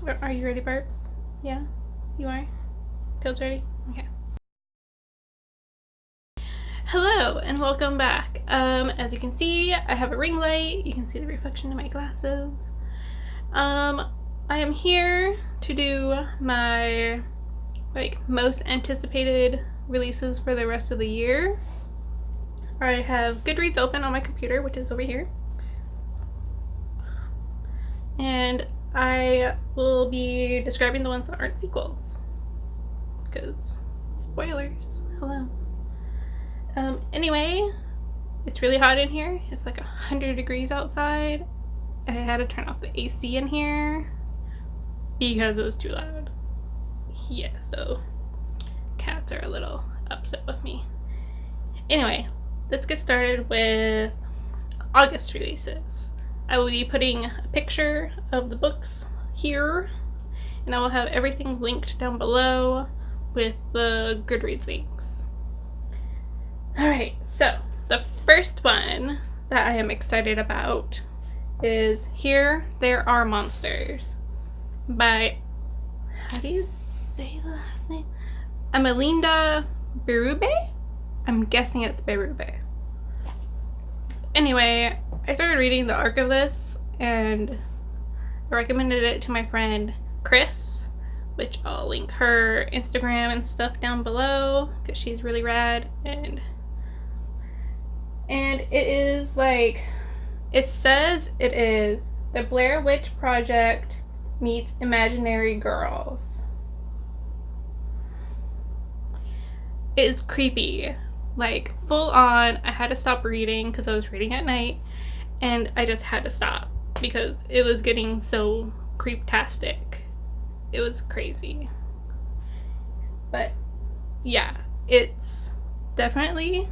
Are you ready, Barbs? Yeah? You are? Tails ready? Okay. Hello and welcome back. As you can see, I have a ring light. You can see the reflection in my glasses. I am here to do my most anticipated releases for the rest of the year. I have Goodreads open on my computer, which is over here. And I will be describing the ones that aren't sequels. Because spoilers. Hello. Anyway, it's really hot in here. It's like 100 degrees outside. I had to turn off the AC in here because it was too loud. Yeah, so cats are a little upset with me. Anyway, let's get started with August releases. I will be putting a picture of the books here, and I will have everything linked down below with the Goodreads links. Alright, so the first one that I am excited about is Here There Are Monsters by, how do you say the last name? Amelinda Berube? I'm guessing it's Berube. Anyway, I started reading the arc of this and I recommended it to my friend Chris, which I'll link her Instagram and stuff down below because she's really rad, and it is like, it says it is the Blair Witch Project meets Imaginary Girls. It is creepy, like full on. I had to stop reading because I was reading at night, and I just had to stop because it was getting so creeptastic. It was crazy. But yeah, it's definitely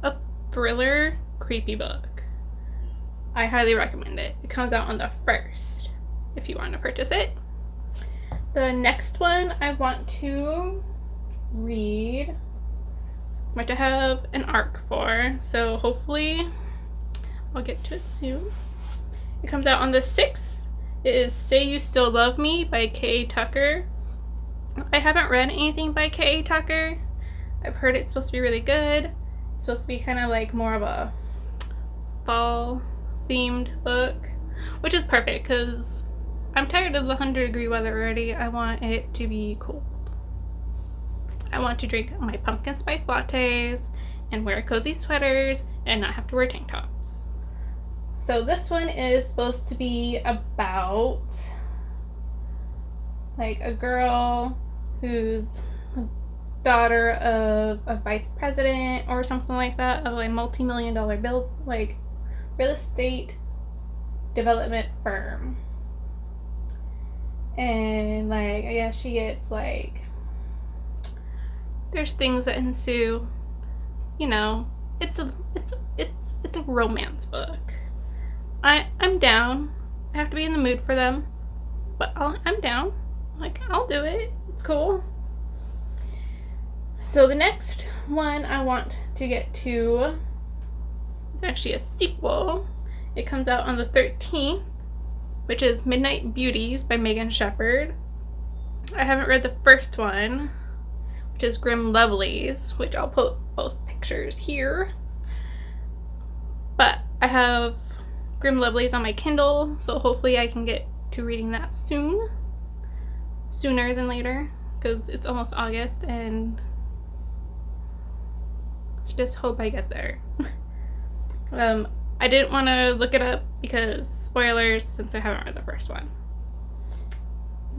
a thriller creepy book. I highly recommend it. It comes out on the 1st if you want to purchase it. The next one I want to read, what I have an arc for, so hopefully I'll get to it soon. It comes out on the 6th. It is Say You Still Love Me by K.A. Tucker. I haven't read anything by K.A. Tucker. I've heard it's supposed to be really good. It's supposed to be kind of like more of a fall themed book, which is perfect because I'm tired of the 100-degree weather already. I want it to be cold. I want to drink my pumpkin spice lattes and wear cozy sweaters and not have to wear tank tops. So this one is supposed to be about like a girl who's the daughter of a vice president or something like that of a multi-million-dollar real estate development firm. And I guess she gets there's things that ensue. You know, it's a romance book. I'm down. I have to be in the mood for them, but I'm down. I'll do it. It's cool. So the next one I want to get to is actually a sequel. It comes out on the 13th, which is Midnight Beauties by Megan Shepherd. I haven't read the first one, which is Grim Lovelies, which I'll put both pictures here. But I have Grim Lovelies on my Kindle, so hopefully I can get to reading that soon. Sooner than later, because it's almost August, and let's just hope I get there. I didn't want to look it up because spoilers, since I haven't read the first one.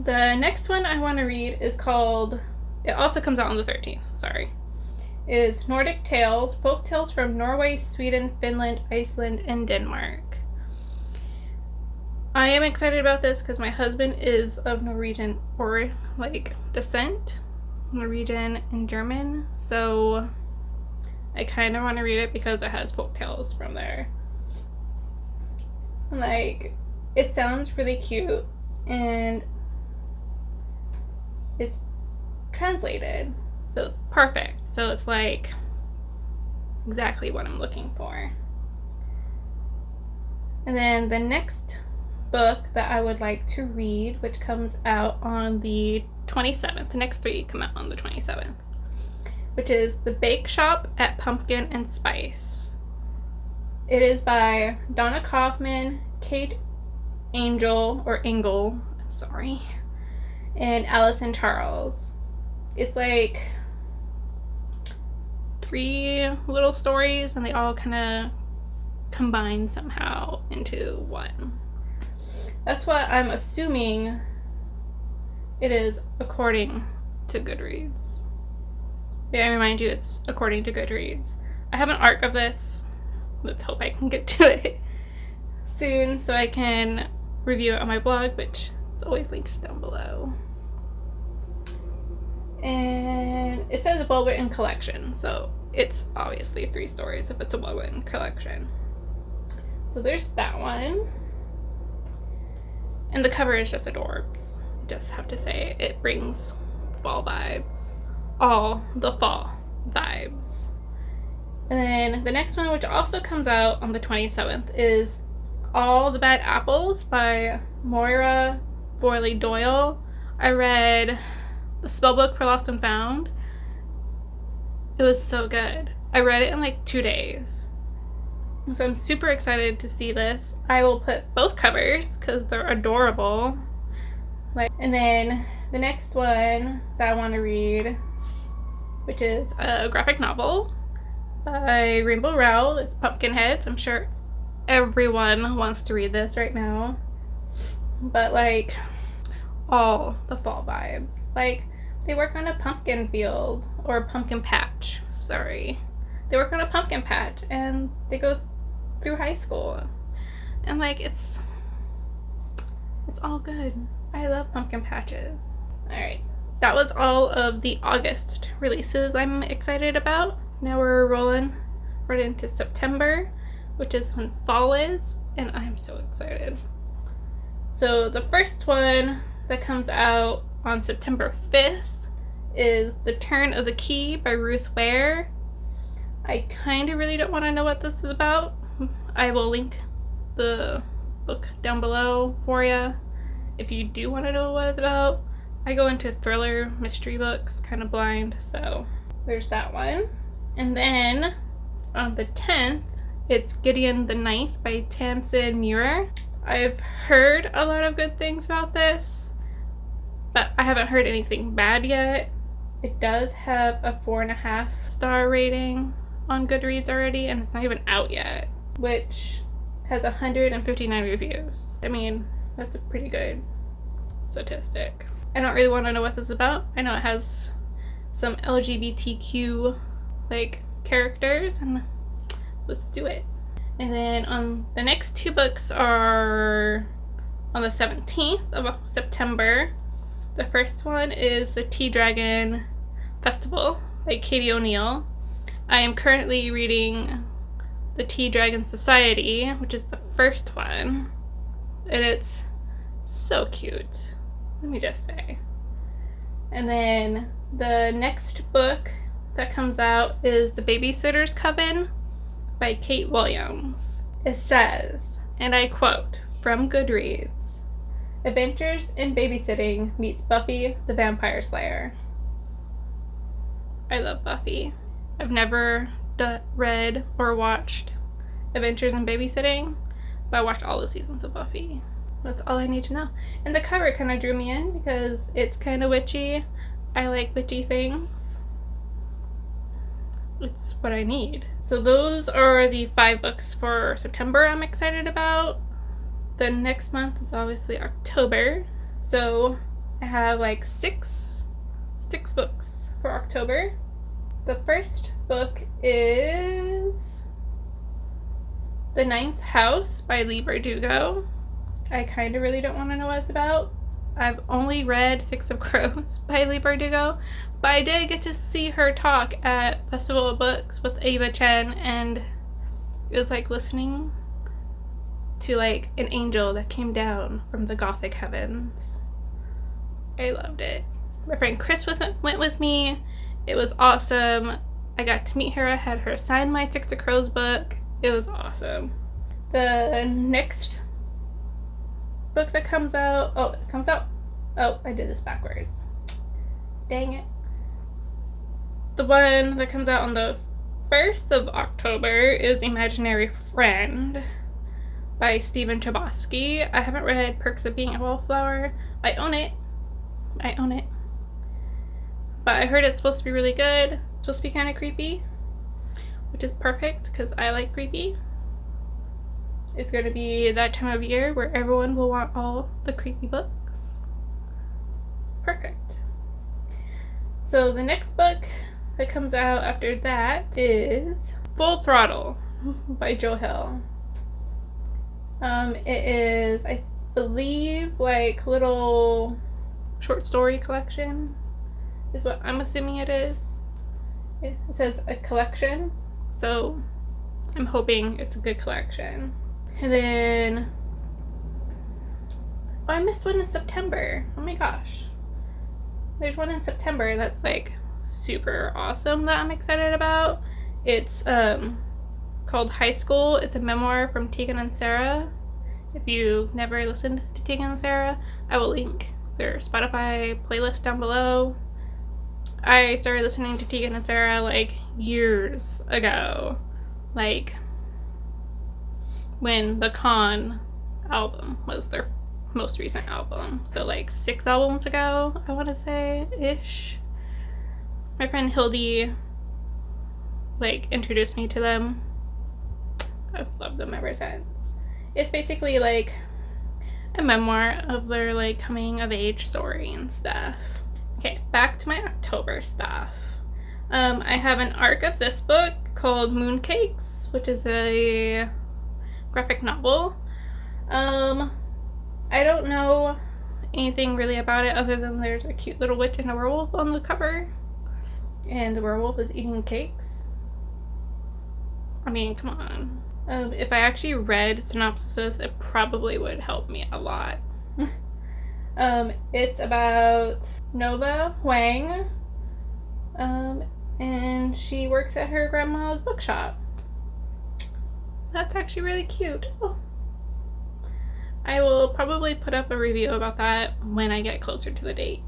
The next one I want to read is called, it also comes out on the 13th, sorry, is Nordic Tales, Folk Tales from Norway, Sweden, Finland, Iceland, and Denmark. I am excited about this because my husband is of Norwegian descent, Norwegian and German, so I kind of want to read it because it has folk tales from there. It sounds really cute, and it's translated, so it's perfect. So it's exactly what I'm looking for. And then the next book that I would like to read, which comes out on the 27th. The next 3 come out on the 27th, which is The Bake Shop at Pumpkin and Spice. It is by Donna Kaufman, Kate Engel, and Allison Charles. It's like 3 little stories, and they all kind of combine somehow into one. That's what I'm assuming it is according to Goodreads. May I remind you, it's according to Goodreads. I have an arc of this. Let's hope I can get to it soon so I can review it on my blog, which is always linked down below. And it says a well-written collection, so it's obviously 3 stories if it's a well-written collection. So there's that one. And the cover is just adorbs. Just have to say, it brings fall vibes. All the fall vibes. And then the next one, which also comes out on the 27th, is All the Bad Apples by Moira Forley Doyle. I read the spellbook for Lost and Found. It was so good. I read it in like 2 days. So I'm super excited to see this. I will put both covers because they're adorable. And then the next one that I want to read, which is a graphic novel by Rainbow Rowell. It's Pumpkinheads. I'm sure everyone wants to read this right now. But like all the fall vibes. Like they work on a pumpkin field or a pumpkin patch. Sorry. They work on a pumpkin patch and they go through high school. And like it's all good. I love pumpkin patches. Alright. That was all of the August releases I'm excited about. Now we're rolling right into September, which is when fall is, and I'm so excited. So the first one that comes out on September 5th is The Turn of the Key by Ruth Ware. I kind of really don't want to know what this is about. I will link the book down below for you if you do want to know what it's about. I go into thriller mystery books kind of blind, so there's that one. And then on the 10th, it's Gideon the Knife by Tamsin Muir. I've heard a lot of good things about this, but I haven't heard anything bad yet. It does have a 4.5 star rating on Goodreads already, and it's not even out yet, which has 159 reviews. I mean, that's a pretty good statistic. I don't really want to know what this is about. I know it has some LGBTQ like characters, and let's do it. And then on the next 2 books are on the 17th of September. The first one is The Tea Dragon Festival by Katie O'Neill. I am currently reading The Tea Dragon Society, which is the first one, and it's so cute, let me just say. And then the next book that comes out is The Babysitters Coven by Kate Williams. It says, and I quote from Goodreads, "Adventures in Babysitting meets Buffy the Vampire Slayer." I love Buffy. I've never read or watched Adventures in Babysitting, but I watched all the seasons of Buffy. That's all I need to know. And the cover kind of drew me in because it's kind of witchy. I like witchy things. It's what I need. So those are the 5 books for September I'm excited about. The next month is obviously October. So I have like six books for October. The first book is The Ninth House by Leigh Bardugo. I kind of really don't want to know what it's about. I've only read Six of Crows by Leigh Bardugo, but I did get to see her talk at Festival of Books with Ava Chen, and it was like listening to like an angel that came down from the gothic heavens. I loved it. My friend Chris went with me. It was awesome. I got to meet her. I had her sign my Six of Crows book. It was awesome. The next book that comes out, oh, I did this backwards. Dang it. The one that comes out on the 1st of October is Imaginary Friend by Stephen Chbosky. I haven't read Perks of Being a Wallflower. I own it. But I heard it's supposed to be really good. It's supposed to be kind of creepy, which is perfect because I like creepy. It's going to be that time of year where everyone will want all the creepy books. Perfect. So the next book that comes out after that is Full Throttle by Joe Hill. It is, I believe, like little short story collection is what I'm assuming it is. It says a collection, so I'm hoping it's a good collection. And then, oh, I missed one in September. Oh my gosh. There's one in September that's like super awesome that I'm excited about. It's called High School. It's a memoir from Tegan and Sarah. If you've never listened to Tegan and Sarah, I will link their Spotify playlist down below. I started listening to Tegan and Sarah like years ago, like when the Con album was their most recent album, so like 6 albums ago, I want to say ish. My friend Hildy like introduced me to them. I've loved them ever since. It's basically like a memoir of their like coming of age story and stuff. Okay, back to my October stuff. I have an arc of this book called Mooncakes, which is a graphic novel. I don't know anything really about it other than there's a cute little witch and a werewolf on the cover, and the werewolf is eating cakes. I mean, come on. If I actually read synopsis, it probably would help me a lot. It's about Nova Huang, and she works at her grandma's bookshop. That's actually really cute. Oh. I will probably put up a review about that when I get closer to the date.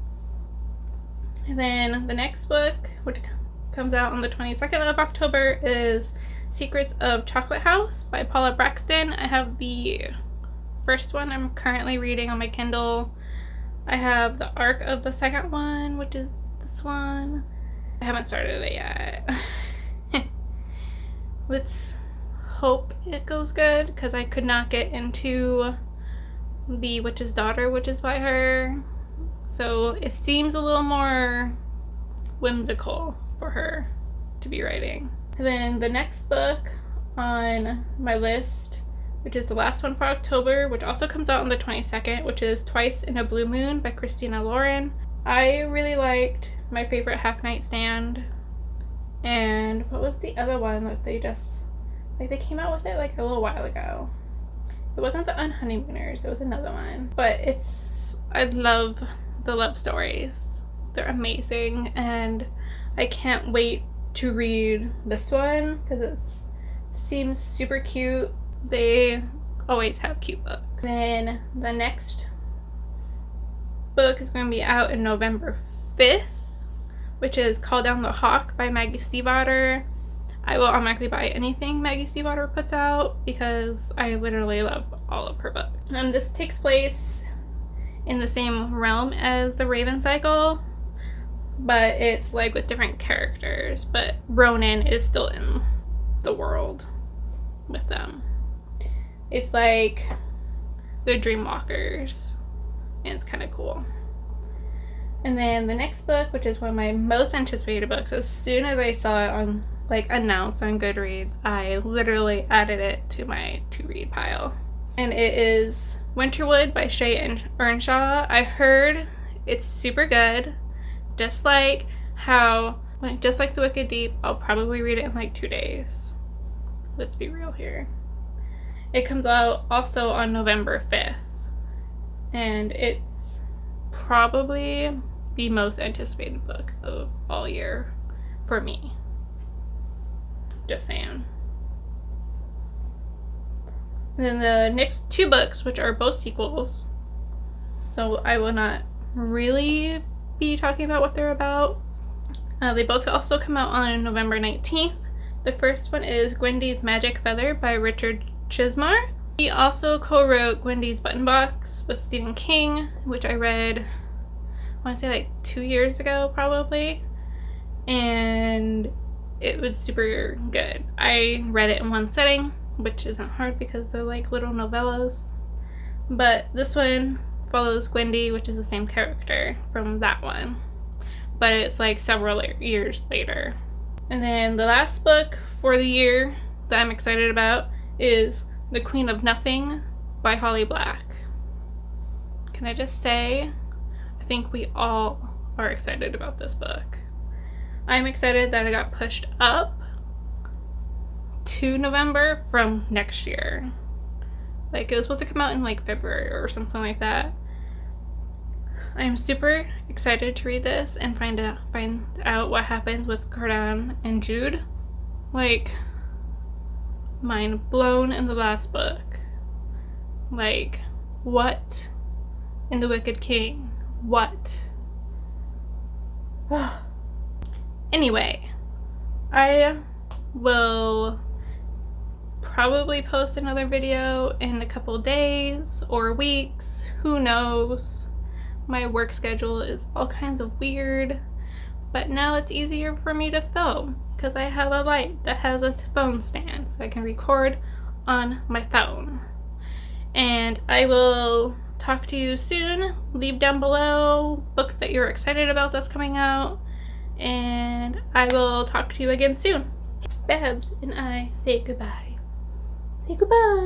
And then the next book, which comes out on the 22nd of October, is Secrets of Chocolate House by Paula Braxton. I have the first one I'm currently reading on my Kindle. I have the arc of the second one, which is this one. I haven't started it yet. Let's hope it goes good, because I could not get into The Witch's Daughter, which is by her. So it seems a little more whimsical for her to be writing. And then the next book on my list, which is the last one for October, which also comes out on the 22nd, which is Twice in a Blue Moon by Christina Lauren. I really liked My Favorite Half Night Stand, and what was the other one that they just, like, they came out with it like a little while ago. It wasn't The Unhoneymooners, it was another one. But I love the love stories. They're amazing, and I can't wait to read this one because it seems super cute. They always have cute books. Then the next book is going to be out in November 5th, which is Call Down the Hawk by Maggie Stiefvater. I will automatically buy anything Maggie Stiefvater puts out because I literally love all of her books. And this takes place in the same realm as The Raven Cycle, but it's like with different characters, but Ronan is still in the world with them. It's like the Dreamwalkers, and it's kind of cool. And then the next book, which is one of my most anticipated books, as soon as I saw it on, like, announced on Goodreads, I literally added it to my to-read pile. And it is Winterwood by Shay Earnshaw. I heard it's super good, just like The Wicked Deep. I'll probably read it in like 2 days. Let's be real here. It comes out also on November 5th, and it's probably the most anticipated book of all year for me. Just saying. And then the next 2 books, which are both sequels, so I will not really be talking about what they're about. They both also come out on November 19th. The first one is Wendys Magic Feather by Richard Chismar. He also co-wrote Wendys Button Box with Stephen King, which I read, I want to say like 2 years ago probably, and it was super good. I read it in one sitting, which isn't hard because they're like little novellas, but this one follows Wendy, which is the same character from that one, but it's like several years later. And then the last book for the year that I'm excited about is The Queen of Nothing by Holly Black. Can I just say, I think we all are excited about this book. I'm excited that it got pushed up to November from next year. Like, it was supposed to come out in like February or something like that. I'm super excited to read this and find out what happens with Cardan and Jude. Like, mind blown in the last book. Like, what in The Wicked King? What? Anyway, I will probably post another video in a couple days or weeks, who knows. My work schedule is all kinds of weird, but now it's easier for me to film because I have a light that has a phone stand, so I can record on my phone. And I will talk to you soon. Leave down below books that you're excited about that's coming out, and I will talk to you again soon. Babs and I say goodbye. Say goodbye.